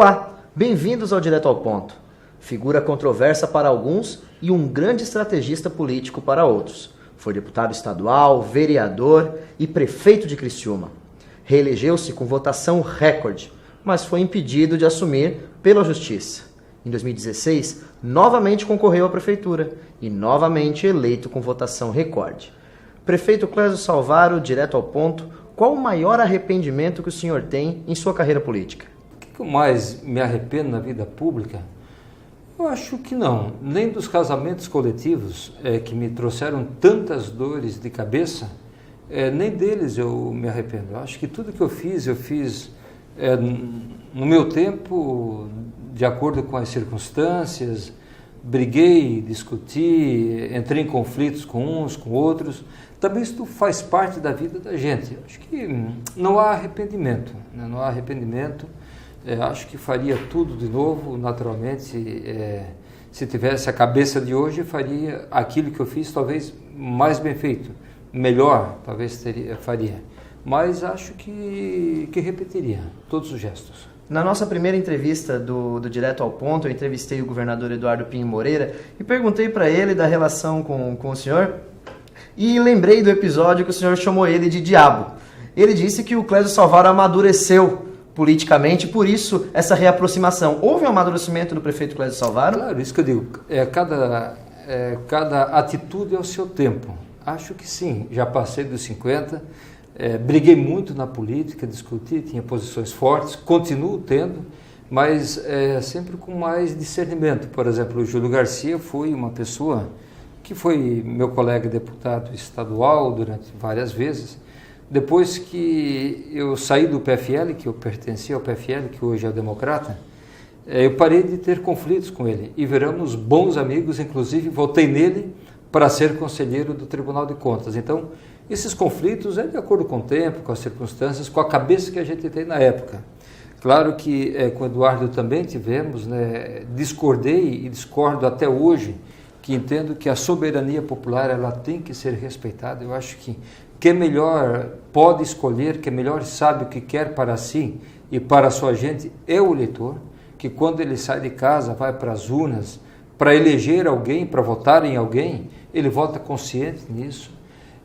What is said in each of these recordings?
Olá, bem-vindos ao Direto ao Ponto. Figura controversa para alguns e um grande estrategista político para outros. Foi deputado estadual, vereador e prefeito de Criciúma. Reelegeu-se com votação recorde, mas foi impedido de assumir pela Justiça. Em 2016, novamente concorreu à prefeitura e novamente eleito com votação recorde. Prefeito Clésio Salvaro, direto ao ponto, qual o maior arrependimento que o senhor tem em sua carreira política? O que eu mais me arrependo na vida pública? Eu acho que não, nem dos casamentos coletivos que me trouxeram tantas dores de cabeça, nem deles eu me arrependo. Eu acho que tudo que eu fiz no meu tempo, de acordo com as circunstâncias, briguei, discuti, entrei em conflitos com uns, com outros. Também isso faz parte da vida da gente. Eu acho que não há arrependimento, né? Não há arrependimento. Acho que faria tudo de novo, naturalmente. Se tivesse a cabeça de hoje, faria aquilo que eu fiz, talvez mais bem feito, melhor, talvez faria. Mas acho que repetiria todos os gestos. Na nossa primeira entrevista do Direto ao Ponto, eu entrevistei o governador Eduardo Pinho Moreira e perguntei para ele da relação com o senhor e lembrei do episódio que o senhor chamou ele de diabo. Ele disse que o Clésio Salvaro amadureceu politicamente, por isso essa reaproximação. Houve um amadurecimento do prefeito Clésio Salvaro? Claro, isso que eu digo. Cada atitude é o seu tempo. Acho que sim, já passei dos 50, briguei muito na política, discuti, tinha posições fortes, continuo tendo, mas sempre com mais discernimento. Por exemplo, o Júlio Garcia foi uma pessoa que foi meu colega deputado estadual durante várias vezes. Depois que eu saí do PFL, que eu pertencia ao PFL, que hoje é o Democrata, eu parei de ter conflitos com ele e viramos bons amigos, inclusive votei nele para ser conselheiro do Tribunal de Contas. Então, esses conflitos é de acordo com o tempo, com as circunstâncias, com a cabeça que a gente tem na época. Claro que com o Eduardo também tivemos, né, discordei e discordo até hoje, que entendo que a soberania popular ela tem que ser respeitada. Eu acho que quem melhor pode escolher, quem melhor sabe o que quer para si e para a sua gente é o eleitor, que quando ele sai de casa, vai para as urnas, para eleger alguém, para votar em alguém, ele vota consciente nisso.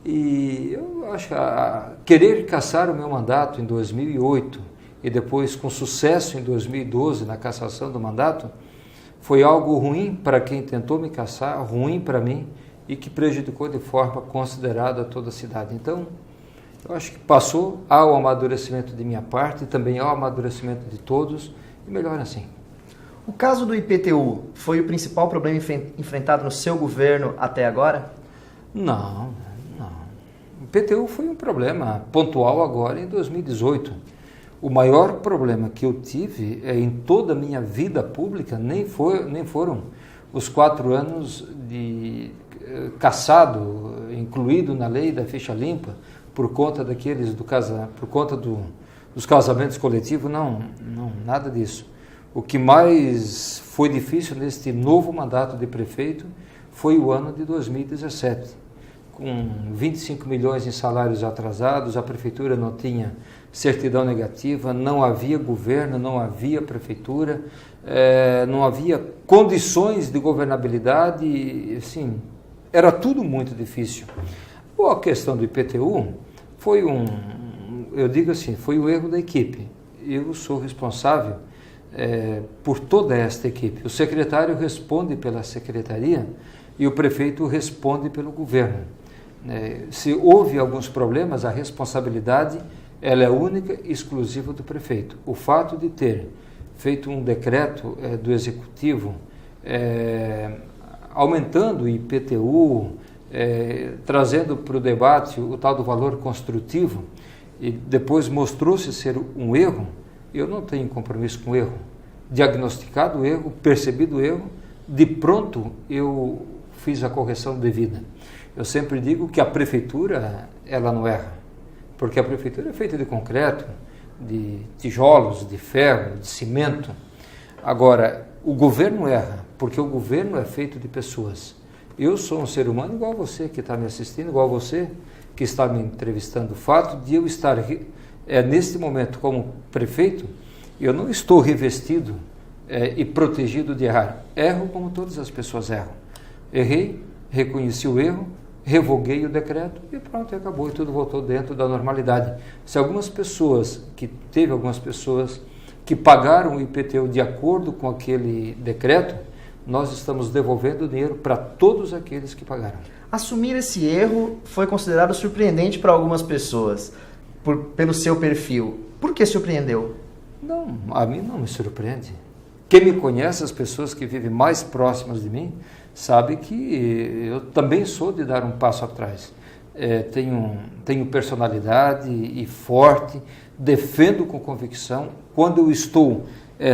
E eu acho que querer cassar o meu mandato em 2008 e depois com sucesso em 2012 na cassação do mandato, foi algo ruim para quem tentou me cassar, ruim para mim e que prejudicou de forma considerada toda a cidade. Então, eu acho que passou ao amadurecimento de minha parte e também ao amadurecimento de todos, e melhor assim. O caso do IPTU foi o principal problema enfrentado no seu governo até agora? Não. O IPTU foi um problema pontual agora em 2018. O maior problema que eu tive em toda a minha vida pública nem foram os 4 anos de cassado, incluído na lei da ficha limpa, por conta dos casamentos coletivos, não, nada disso. O que mais foi difícil neste novo mandato de prefeito foi o ano de 2017. Com 25 milhões em salários atrasados, a prefeitura não tinha certidão negativa, não havia governo, não havia prefeitura, não havia condições de governabilidade, assim, era tudo muito difícil. A questão do IPTU foi foi o erro da equipe. Eu sou responsável por toda esta equipe. O secretário responde pela secretaria e o prefeito responde pelo governo. Se houve alguns problemas, a responsabilidade ela é única e exclusiva do prefeito. O fato de ter feito um decreto do executivo aumentando o IPTU, trazendo para o debate o tal do valor construtivo e depois mostrou-se ser um erro, eu não tenho compromisso com o erro. Diagnosticado o erro, percebido o erro, de pronto eu fiz a correção devida. Eu sempre digo que a prefeitura, ela não erra, porque a prefeitura é feita de concreto, de tijolos, de ferro, de cimento. Agora, o governo erra, porque o governo é feito de pessoas. Eu sou um ser humano igual a você que está me assistindo, igual a você que está me entrevistando. O fato de eu estar neste momento como prefeito, Eu não estou revestido e protegido de errar. Erro como todas as pessoas erram. Errei, reconheci o erro, revoguei o decreto e pronto, acabou, e tudo voltou dentro da normalidade. Se algumas pessoas que pagaram o IPTU de acordo com aquele decreto, nós estamos devolvendo o dinheiro para todos aqueles que pagaram. Assumir esse erro foi considerado surpreendente para algumas pessoas, pelo seu perfil. Por que surpreendeu? Não, a mim não me surpreende. Quem me conhece, as pessoas que vivem mais próximas de mim, sabe que eu também sou de dar um passo atrás. Tenho personalidade e forte, defendo com convicção. Quando eu estou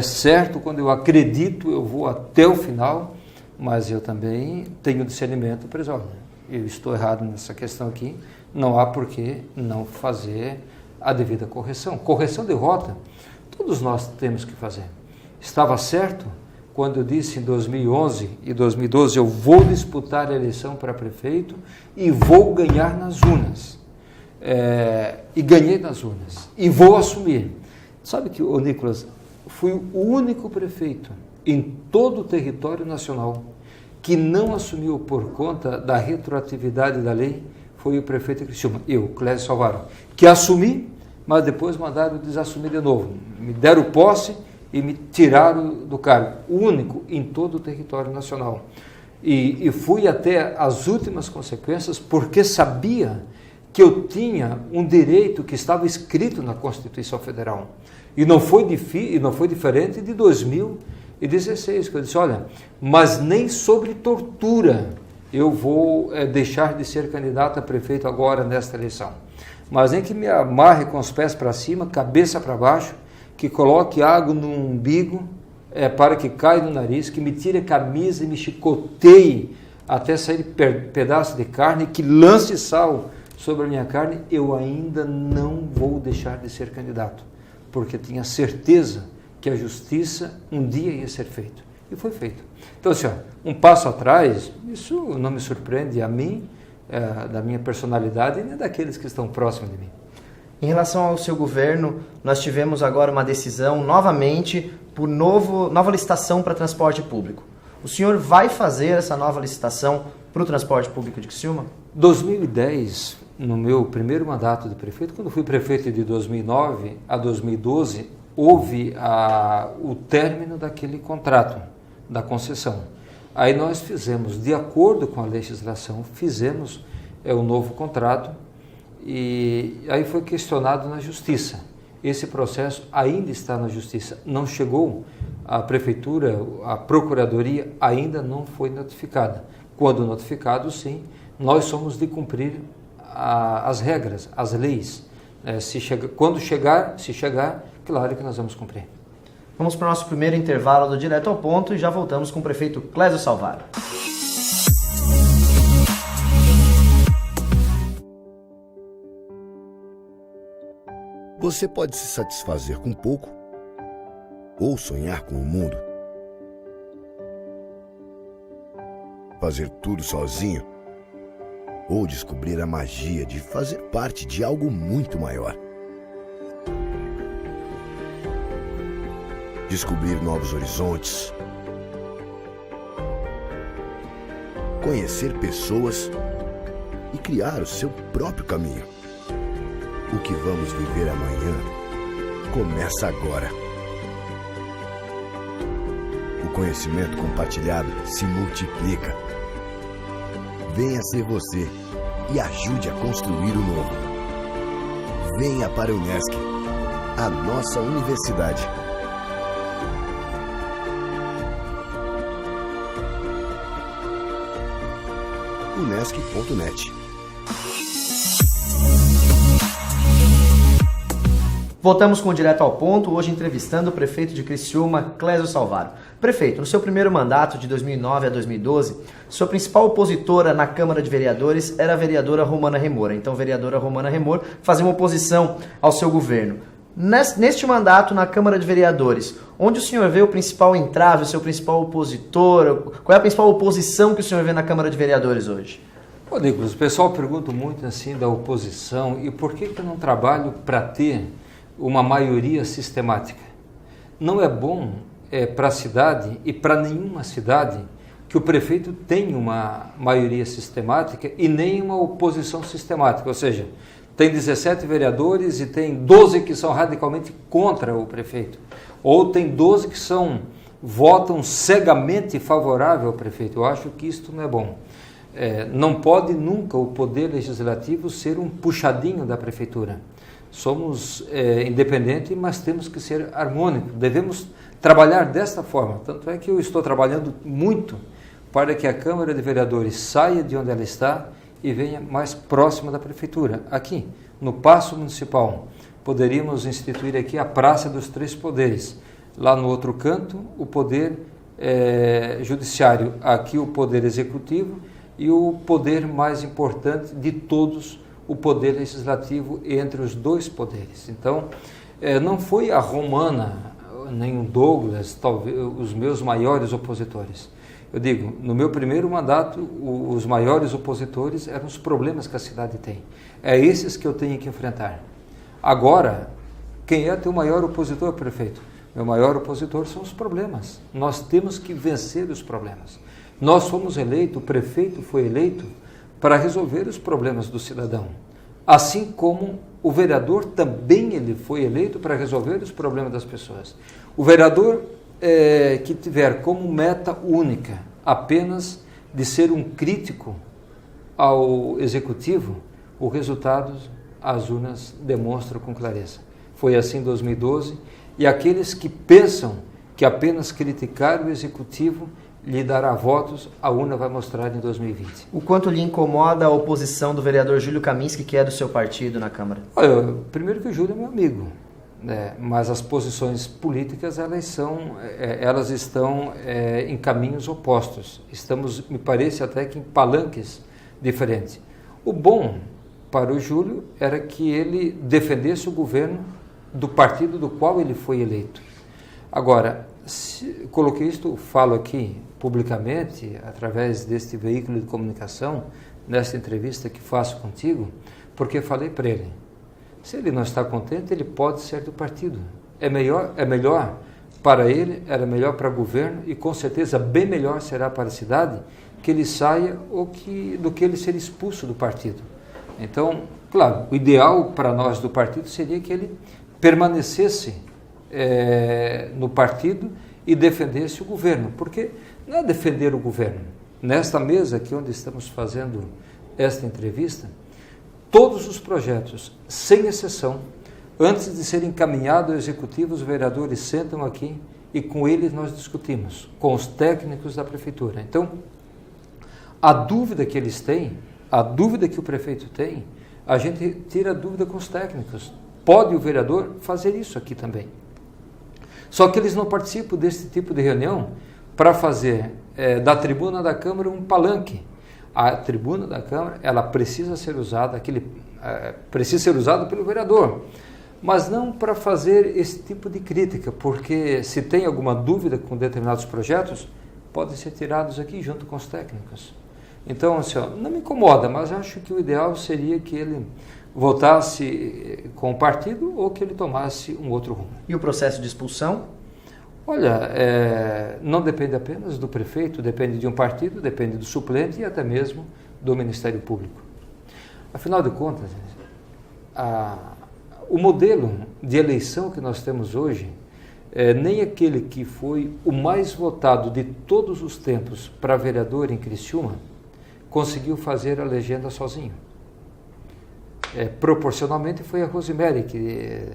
certo, quando eu acredito, eu vou até o final, mas eu também tenho discernimento para dizer, olha, eu estou errado nessa questão aqui, não há por que não fazer a devida correção. Correção de rota, todos nós temos que fazer. Estava certo quando eu disse em 2011 e 2012, eu vou disputar a eleição para prefeito e vou ganhar nas urnas. E ganhei nas urnas. E vou assumir. Sabe que, Nicolas, fui o único prefeito em todo o território nacional que não assumiu por conta da retroatividade da lei, foi o prefeito de Criciúma, eu, Clésio Salvaro, que assumi, mas depois mandaram desassumir de novo. Me deram posse e me tiraram do cargo, o único em todo o território nacional. E fui até as últimas consequências, porque sabia que eu tinha um direito que estava escrito na Constituição Federal. E não foi diferente de 2016, que eu disse, olha, mas nem sobre tortura eu vou deixar de ser candidato a prefeito agora nesta eleição. Mas nem que me amarre com os pés para cima, cabeça para baixo, que coloque água no umbigo para que caia no nariz, que me tire a camisa e me chicoteie até sair pedaço de carne, que lance sal sobre a minha carne, eu ainda não vou deixar de ser candidato, porque tinha certeza que a justiça um dia ia ser feita. E foi feito. Então, assim, um passo atrás, isso não me surpreende a mim, da minha personalidade, nem daqueles que estão próximos de mim. Em relação ao seu governo, nós tivemos agora uma decisão, novamente, por nova licitação para transporte público. O senhor vai fazer essa nova licitação para o transporte público de Criciúma? 2010, no meu primeiro mandato de prefeito, quando fui prefeito de 2009 a 2012, houve o término daquele contrato, da concessão. Aí nós fizemos, de acordo com a legislação, fizemos o novo contrato, e aí foi questionado na Justiça. Esse processo ainda está na Justiça, não chegou à Prefeitura, a Procuradoria ainda não foi notificada. Quando notificado, sim, nós somos de cumprir as regras, as leis. Se chegar, claro que nós vamos cumprir. Vamos para o nosso primeiro intervalo do Direto ao Ponto e já voltamos com o prefeito Clésio Salvaro. Você pode se satisfazer com pouco ou sonhar com o mundo. Fazer tudo sozinho ou descobrir a magia de fazer parte de algo muito maior. Descobrir novos horizontes. Conhecer pessoas e criar o seu próprio caminho. O que vamos viver amanhã começa agora. O conhecimento compartilhado se multiplica. Venha ser você e ajude a construir o novo. Venha para a Unesc, a nossa universidade. Unesc.net. Voltamos com o Direto ao Ponto, hoje entrevistando o prefeito de Criciúma, Clésio Salvaro. Prefeito, no seu primeiro mandato, de 2009 a 2012, sua principal opositora na Câmara de Vereadores era a vereadora Romana Remor. Então, a vereadora Romana Remor fazia uma oposição ao seu governo. Neste mandato, na Câmara de Vereadores, onde o senhor vê o principal entrave, o seu principal opositor? Qual é a principal oposição que o senhor vê na Câmara de Vereadores hoje? Ô, Nicolas, o pessoal pergunta muito assim da oposição e por que eu não trabalho para ter uma maioria sistemática. não é bom para a cidade e para nenhuma cidade que o prefeito tenha uma maioria sistemática e nem uma oposição sistemática, ou seja, tem 17 vereadores e tem 12 que são radicalmente contra o prefeito, ou tem 12 que votam cegamente favorável ao prefeito. Eu acho que isto não é bom. Não pode nunca o poder legislativo ser um puxadinho da prefeitura. Somos independentes, mas temos que ser harmônicos. Devemos trabalhar desta forma. Tanto é que eu estou trabalhando muito para que a Câmara de Vereadores saia de onde ela está e venha mais próxima da prefeitura. Aqui, no Paço Municipal, poderíamos instituir aqui a Praça dos Três Poderes. Lá no outro canto, o poder judiciário. Aqui o poder executivo e o poder mais importante de todos, o poder legislativo entre os dois poderes. Então, não foi a Romana, nem o Douglas, talvez os meus maiores opositores. Eu digo, no meu primeiro mandato, os maiores opositores eram os problemas que a cidade tem. É esses que eu tenho que enfrentar. Agora, quem é teu maior opositor, prefeito? Meu maior opositor são os problemas. Nós temos que vencer os problemas. Nós fomos eleitos, o prefeito foi eleito para resolver os problemas do cidadão. Assim como o vereador também ele foi eleito para resolver os problemas das pessoas. O vereador que tiver como meta única apenas de ser um crítico ao executivo, o resultado as urnas demonstram com clareza. Foi assim em 2012, e aqueles que pensam que apenas criticar o executivo lhe dará votos, a urna vai mostrar em 2020. O quanto lhe incomoda a oposição do vereador Júlio Kaminski, que é do seu partido na Câmara? Olha, primeiro que o Júlio é meu amigo, mas as posições políticas elas estão em caminhos opostos. Estamos, me parece até que em palanques diferentes. O bom para o Júlio era que ele defendesse o governo do partido do qual ele foi eleito. Agora, coloquei isto, falo aqui publicamente, através deste veículo de comunicação, nesta entrevista que faço contigo, porque falei para ele, se ele não está contente, ele pode ser do partido. É melhor para ele, era melhor para o governo e com certeza bem melhor será para a cidade que ele saia do que ele ser expulso do partido. Então, claro, o ideal para nós do partido seria que ele permanecesse no partido e defendesse o governo, porque não é defender o governo. Nesta mesa aqui onde estamos fazendo esta entrevista, todos os projetos, sem exceção, antes de serem encaminhados ao executivo, os vereadores sentam aqui e com eles nós discutimos, com os técnicos da prefeitura. Então, a dúvida que eles têm, a dúvida que o prefeito tem, a gente tira a dúvida com os técnicos. Pode o vereador fazer isso aqui também. Só que eles não participam desse tipo de reunião para fazer da tribuna da Câmara um palanque. A tribuna da Câmara, ela precisa ser usada, precisa ser usada pelo vereador, mas não para fazer esse tipo de crítica, porque se tem alguma dúvida com determinados projetos, podem ser tirados aqui junto com os técnicos. Então, assim, não me incomoda, mas acho que o ideal seria que ele votasse com o partido ou que ele tomasse um outro rumo. E o processo de expulsão? Olha, não depende apenas do prefeito, depende de um partido, depende do suplente e até mesmo do Ministério Público. Afinal de contas, o modelo de eleição que nós temos hoje, nem aquele que foi o mais votado de todos os tempos para vereador em Criciúma, conseguiu fazer a legenda sozinho. Proporcionalmente foi a Rosemary, que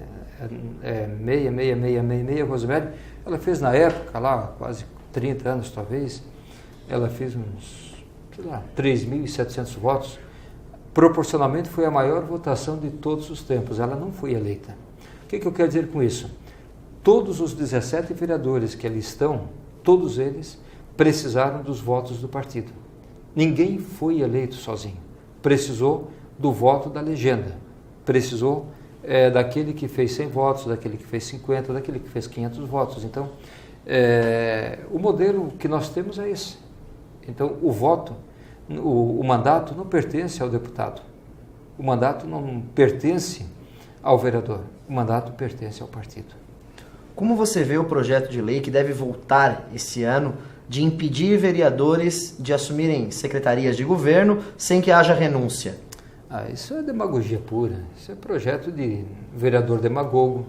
Rosemary, ela fez na época, lá quase 30 anos talvez, ela fez uns, 3.700 votos, proporcionalmente foi a maior votação de todos os tempos, ela não foi eleita. O que eu quero dizer com isso? Todos os 17 vereadores que ali estão, todos eles precisaram dos votos do partido. Ninguém foi eleito sozinho, precisou do voto da legenda, precisou daquele que fez 100 votos, daquele que fez 50, daquele que fez 500 votos. Então, o modelo que nós temos é esse. Então, o mandato não pertence ao deputado, o mandato não pertence ao vereador, o mandato pertence ao partido. Como você vê o projeto de lei que deve voltar esse ano de impedir vereadores de assumirem secretarias de governo sem que haja renúncia? Isso é demagogia pura. Isso é projeto de vereador demagogo,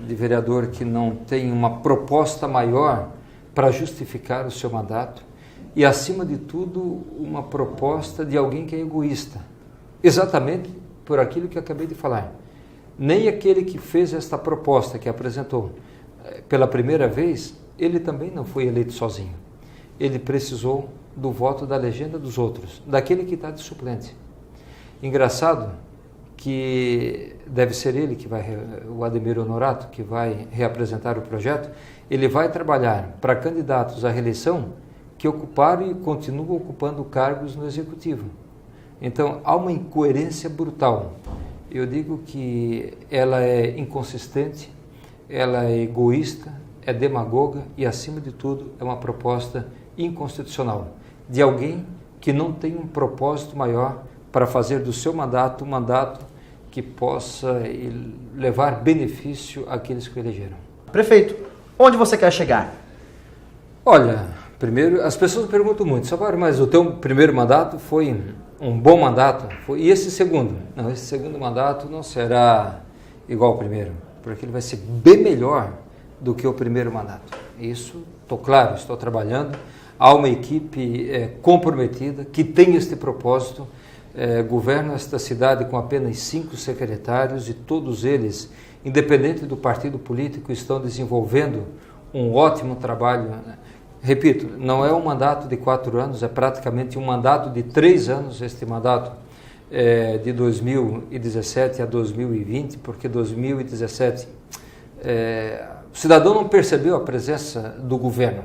de vereador que não tem uma proposta maior para justificar o seu mandato e, acima de tudo, uma proposta de alguém que é egoísta. Exatamente por aquilo que eu acabei de falar. Nem aquele que fez esta proposta, que apresentou pela primeira vez, ele também não foi eleito sozinho. Ele precisou do voto da legenda dos outros, daquele que está de suplente. Engraçado que deve ser ele que vai, o Ademir Honorato, que vai reapresentar o projeto, ele vai trabalhar para candidatos à reeleição que ocuparam e continuam ocupando cargos no Executivo. Então, há uma incoerência brutal. Eu digo que ela é inconsistente, ela é egoísta, é demagoga e, acima de tudo, é uma proposta inconstitucional de alguém que não tem um propósito maior para fazer do seu mandato um mandato que possa levar benefício àqueles que o elegeram. Prefeito, onde você quer chegar? Olha, primeiro, as pessoas perguntam muito, Salvador, mas o teu primeiro mandato foi um bom mandato? E esse segundo? Não, esse segundo mandato não será igual ao primeiro, porque ele vai ser bem melhor do que o primeiro mandato. Isso, estou claro, estou trabalhando. Há uma equipe comprometida que tem este propósito. Governa esta cidade com apenas 5 secretários e todos eles, independente do partido político, estão desenvolvendo um ótimo trabalho. Repito, não é um mandato de 4 anos, é praticamente um mandato de 3 anos, este mandato de 2017 a 2020, porque 2017 o cidadão não percebeu a presença do governo.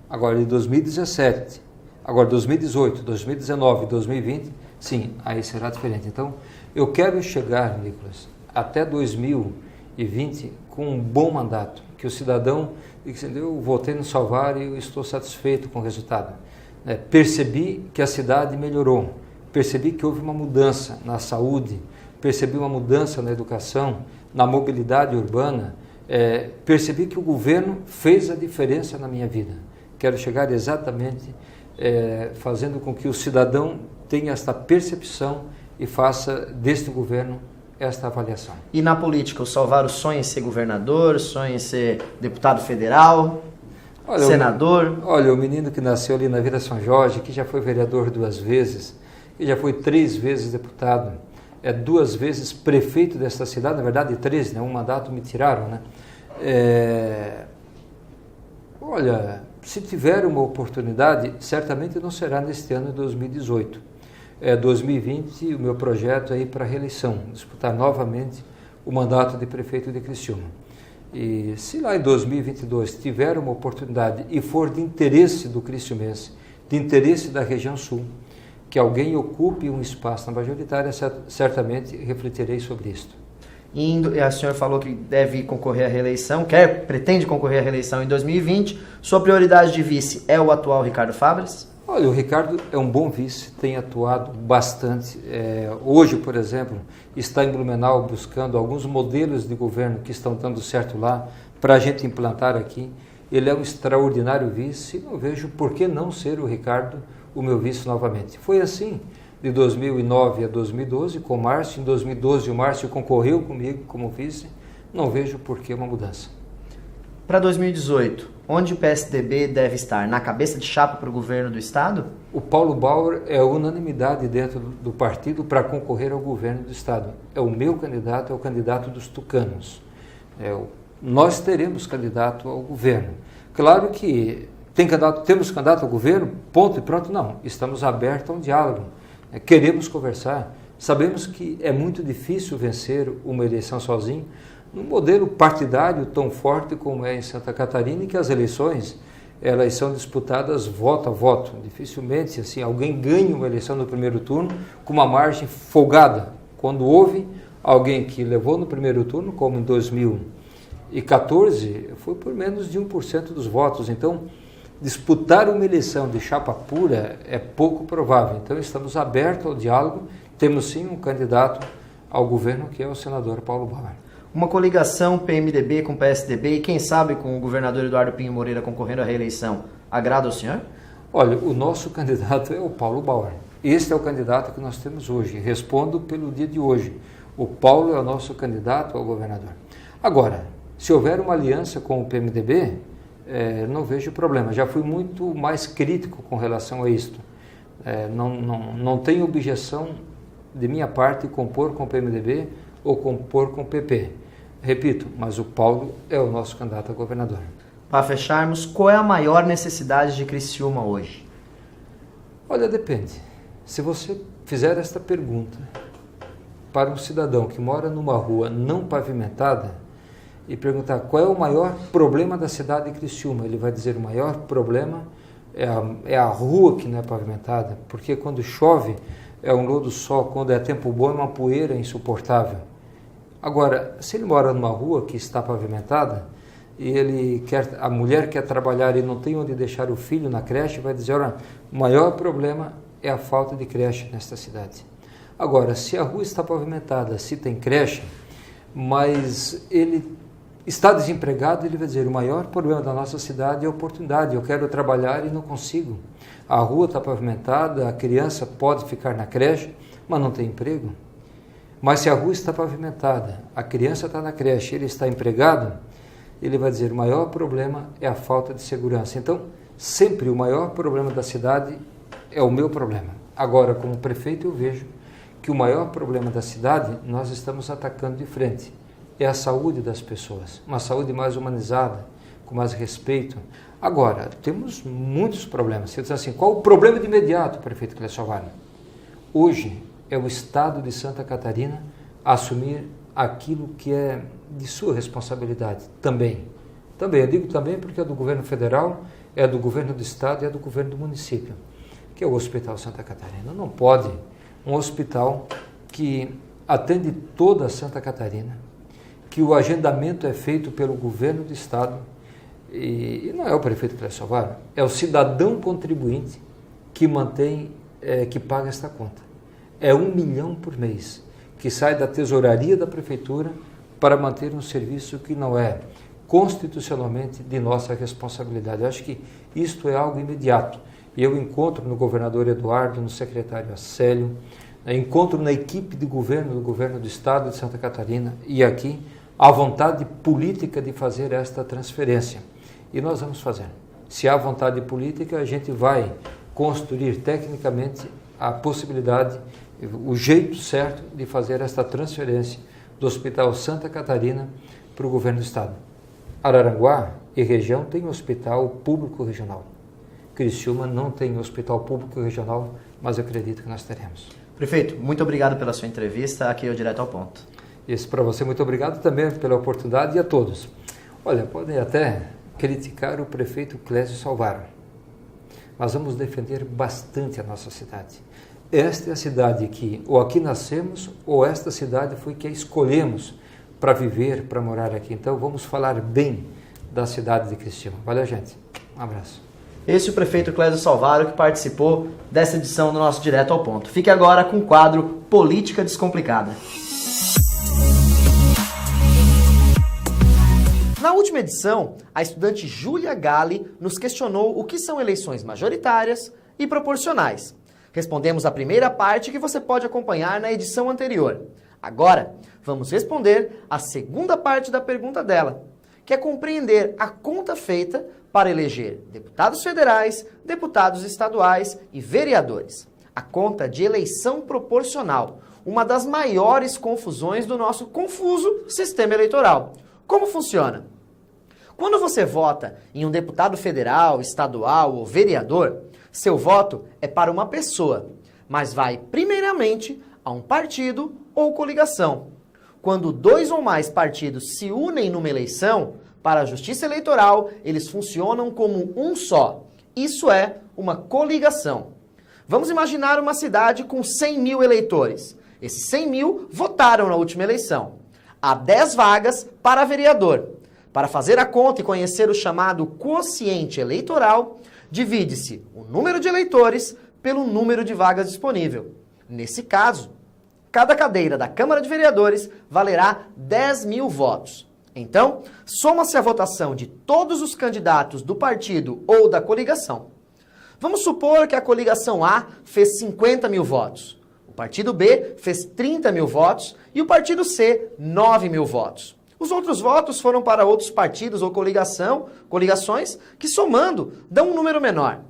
Agora, de 2017, agora 2018, 2019, 2020, sim, aí será diferente. Então, eu quero chegar, Nicolas, até 2020 com um bom mandato, que o cidadão diga, eu votei no Salvar e eu estou satisfeito com o resultado. Percebi que a cidade melhorou, percebi que houve uma mudança na saúde, percebi uma mudança na educação, na mobilidade urbana, percebi que o governo fez a diferença na minha vida. Quero chegar exatamente fazendo com que o cidadão tenha esta percepção e faça deste governo esta avaliação. E na política, o Salvaro sonha em ser governador, sonha em ser deputado federal, senador? Olha, o menino que nasceu ali na Vila São Jorge, que já foi vereador 2 vezes, que já foi 3 vezes deputado, 2 vezes prefeito desta cidade, na verdade 3, né? Um mandato me tiraram, né? Olha, se tiver uma oportunidade, certamente não será neste ano de 2018. 2020, o meu projeto é ir para a reeleição, disputar novamente o mandato de prefeito de Criciúma. E se lá em 2022 tiver uma oportunidade e for de interesse do criciumense, de interesse da região sul, que alguém ocupe um espaço na majoritária, certamente refletirei sobre isto. E a senhora falou que deve concorrer à reeleição, pretende concorrer à reeleição em 2020. Sua prioridade de vice é o atual Ricardo Fabres? Olha, o Ricardo é um bom vice, tem atuado bastante. Hoje, por exemplo, está em Blumenau buscando alguns modelos de governo que estão dando certo lá para a gente implantar aqui. Ele é um extraordinário vice e não vejo por que não ser o Ricardo o meu vice novamente. Foi assim de 2009 a 2012 com o Márcio. Em 2012 o Márcio concorreu comigo como vice. Não vejo por que uma mudança. Para 2018, onde o PSDB deve estar? Na cabeça de chapa para o governo do Estado? O Paulo Bauer é a unanimidade dentro do partido para concorrer ao governo do Estado. É o meu candidato, é o candidato dos tucanos. Nós teremos candidato ao governo. Claro que temos candidato ao governo, ponto e pronto, não. Estamos abertos a um diálogo. Queremos conversar. Sabemos que é muito difícil vencer uma eleição sozinho, num modelo partidário tão forte como é em Santa Catarina, em que as eleições elas são disputadas voto a voto. Dificilmente assim, alguém ganha uma eleição no primeiro turno com uma margem folgada. Quando houve alguém que levou no primeiro turno, como em 2014, foi por menos de 1% dos votos. Então, disputar uma eleição de chapa pura é pouco provável. Então, estamos abertos ao diálogo. Temos sim um candidato ao governo, que é o senador Paulo Bauer. Uma coligação PMDB com PSDB e quem sabe com o governador Eduardo Pinho Moreira concorrendo à reeleição, agrada ao senhor? Olha, o nosso candidato é o Paulo Bauer. Este é o candidato que nós temos hoje. Respondo pelo dia de hoje. O Paulo é o nosso candidato ao governador. Agora, se houver uma aliança com o PMDB, não vejo problema. Já fui muito mais crítico com relação a isto. Não tenho objeção de minha parte compor com o PMDB ou compor com o PP. Repito, mas o Paulo é o nosso candidato a governador. Para fecharmos, qual é a maior necessidade de Criciúma hoje? Olha, depende. Se você fizer esta pergunta para um cidadão que mora numa rua não pavimentada e perguntar qual é o maior problema da cidade de Criciúma, ele vai dizer o maior problema é a rua que não é pavimentada, porque quando chove é um lodo só, quando é tempo bom é uma poeira insuportável. Agora, se ele mora numa rua que está pavimentada e a mulher quer trabalhar e não tem onde deixar o filho na creche, vai dizer, olha, o maior problema é a falta de creche nesta cidade. Agora, se a rua está pavimentada, se tem creche, mas ele está desempregado, ele vai dizer, o maior problema da nossa cidade é a oportunidade, eu quero trabalhar e não consigo. A rua está pavimentada, a criança pode ficar na creche, mas não tem emprego. Mas se a rua está pavimentada, a criança está na creche, ele está empregado, ele vai dizer, o maior problema é a falta de segurança. Então, sempre o maior problema da cidade é o meu problema. Agora, como prefeito, eu vejo que o maior problema da cidade nós estamos atacando de frente. É a saúde das pessoas, uma saúde mais humanizada, com mais respeito. Agora, temos muitos problemas. Você diz assim, qual o problema de imediato, prefeito Clécio Alvarenga? Hoje é o Estado de Santa Catarina assumir aquilo que é de sua responsabilidade também. Eu digo também porque é do governo federal, é do governo do Estado e é do governo do município, que é o Hospital Santa Catarina. Não pode um hospital que atende toda Santa Catarina, que o agendamento é feito pelo governo do Estado, e não é o prefeito Clécio Alvarenga, é o cidadão contribuinte que que paga esta conta. É 1 milhão por mês, que sai da tesouraria da prefeitura para manter um serviço que não é constitucionalmente de nossa responsabilidade. Eu acho que isto é algo imediato. E eu encontro no governador Eduardo, no secretário Acélio, encontro na equipe de governo do governo do Estado de Santa Catarina e aqui a vontade política de fazer esta transferência. E nós vamos fazer. Se há vontade política, a gente vai construir tecnicamente a possibilidade, o jeito certo de fazer esta transferência do Hospital Santa Catarina para o governo do Estado. Araranguá e região tem hospital público regional. Criciúma não tem hospital público regional, mas eu acredito que nós teremos. Prefeito, muito obrigado pela sua entrevista, aqui é o Direto ao Ponto. Isso para você, muito obrigado também pela oportunidade e a todos. Olha, podem até criticar o prefeito Clécio Alvarenga, mas vamos defender bastante a nossa cidade. Esta é a cidade que ou aqui nascemos ou esta cidade foi que a escolhemos para viver, para morar aqui. Então vamos falar bem da cidade de Criciúma. Valeu, gente. Um abraço. Esse é o prefeito Clécio Alvarenga que participou dessa edição do nosso Direto ao Ponto. Fique agora com o quadro Política Descomplicada. Na última edição, a estudante Júlia Galli nos questionou o que são eleições majoritárias e proporcionais. Respondemos a primeira parte que você pode acompanhar na edição anterior. Agora, vamos responder a segunda parte da pergunta dela, que é compreender a conta feita para eleger deputados federais, deputados estaduais e vereadores. A conta de eleição proporcional, uma das maiores confusões do nosso confuso sistema eleitoral. Como funciona? Quando você vota em um deputado federal, estadual ou vereador, seu voto é para uma pessoa, mas vai primeiramente a um partido ou coligação. Quando 2 ou mais partidos se unem numa eleição, para a Justiça Eleitoral, eles funcionam como um só. Isso é uma coligação. Vamos imaginar uma cidade com 100 mil eleitores. Esses 100 mil votaram na última eleição. Há 10 vagas para vereador. Para fazer a conta e conhecer o chamado quociente eleitoral, divide-se o número de eleitores pelo número de vagas disponível. Nesse caso, Cada cadeira da Câmara de Vereadores valerá 10 mil votos. Então, soma-se a votação de todos os candidatos do partido ou da coligação. Vamos supor que a coligação A fez 50 mil votos, o partido B fez 30 mil votos e o partido C 9 mil votos. Os outros votos foram para outros partidos ou coligações que, somando, dão um número menor.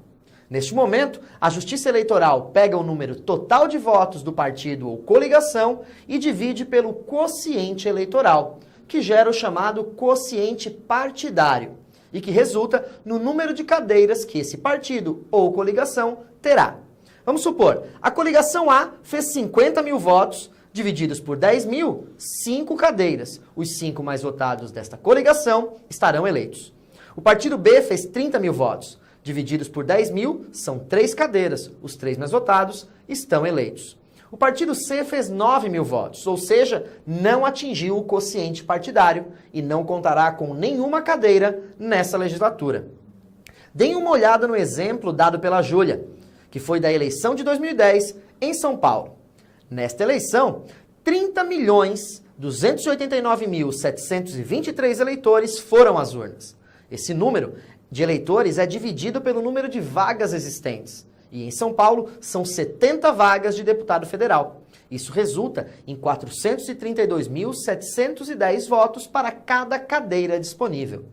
Neste momento, a Justiça Eleitoral pega o número total de votos do partido ou coligação e divide pelo quociente eleitoral, que gera o chamado quociente partidário e que resulta no número de cadeiras que esse partido ou coligação terá. Vamos supor, a coligação A fez 50 mil votos, divididos por 10 mil, 5 cadeiras. Os 5 mais votados desta coligação estarão eleitos. O partido B fez 30 mil votos. Divididos por 10 mil, são 3 cadeiras. Os 3 mais votados estão eleitos. O partido C fez 9 mil votos, ou seja, não atingiu o quociente partidário e não contará com nenhuma cadeira nessa legislatura. Deem uma olhada no exemplo dado pela Júlia, que foi da eleição de 2010 em São Paulo. Nesta eleição, 30.289.723 eleitores foram às urnas. Esse número de eleitores é dividido pelo número de vagas existentes. E em São Paulo, são 70 vagas de deputado federal. Isso resulta em 432.710 votos para cada cadeira disponível.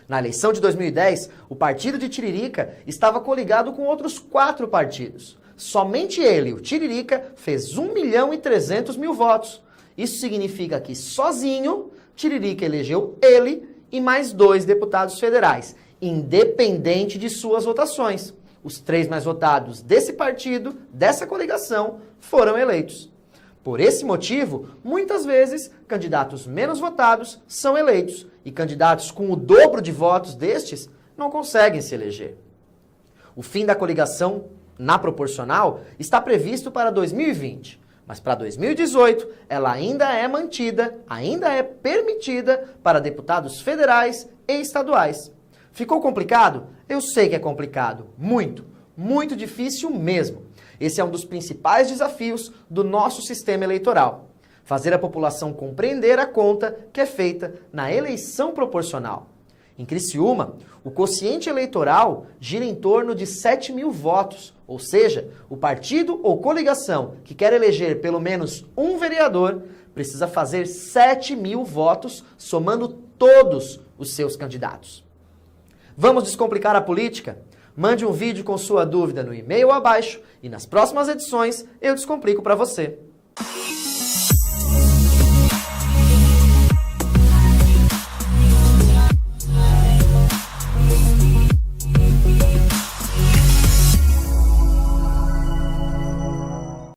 Na eleição de 2010, o partido de Tiririca estava coligado com outros 4 partidos. Somente ele, o Tiririca, fez 1.300.000 votos. Isso significa que sozinho, Tiririca elegeu ele e mais 2 deputados federais, independente de suas votações. Os 3 mais votados desse partido, dessa coligação, foram eleitos. Por esse motivo, muitas vezes, candidatos menos votados são eleitos e candidatos com o dobro de votos destes não conseguem se eleger. O fim da coligação na proporcional está previsto para 2020, mas para 2018 ela ainda é mantida, ainda é permitida para deputados federais e estaduais. Ficou complicado? Eu sei que é complicado, muito difícil mesmo. Esse é um dos principais desafios do nosso sistema eleitoral. Fazer a população compreender a conta que é feita na eleição proporcional. Em Criciúma, o quociente eleitoral gira em torno de 7 mil votos, ou seja, o partido ou coligação que quer eleger pelo menos um vereador precisa fazer 7 mil votos, somando todos os seus candidatos. Vamos descomplicar a política? Mande um vídeo com sua dúvida no e-mail abaixo e nas próximas edições eu descomplico para você.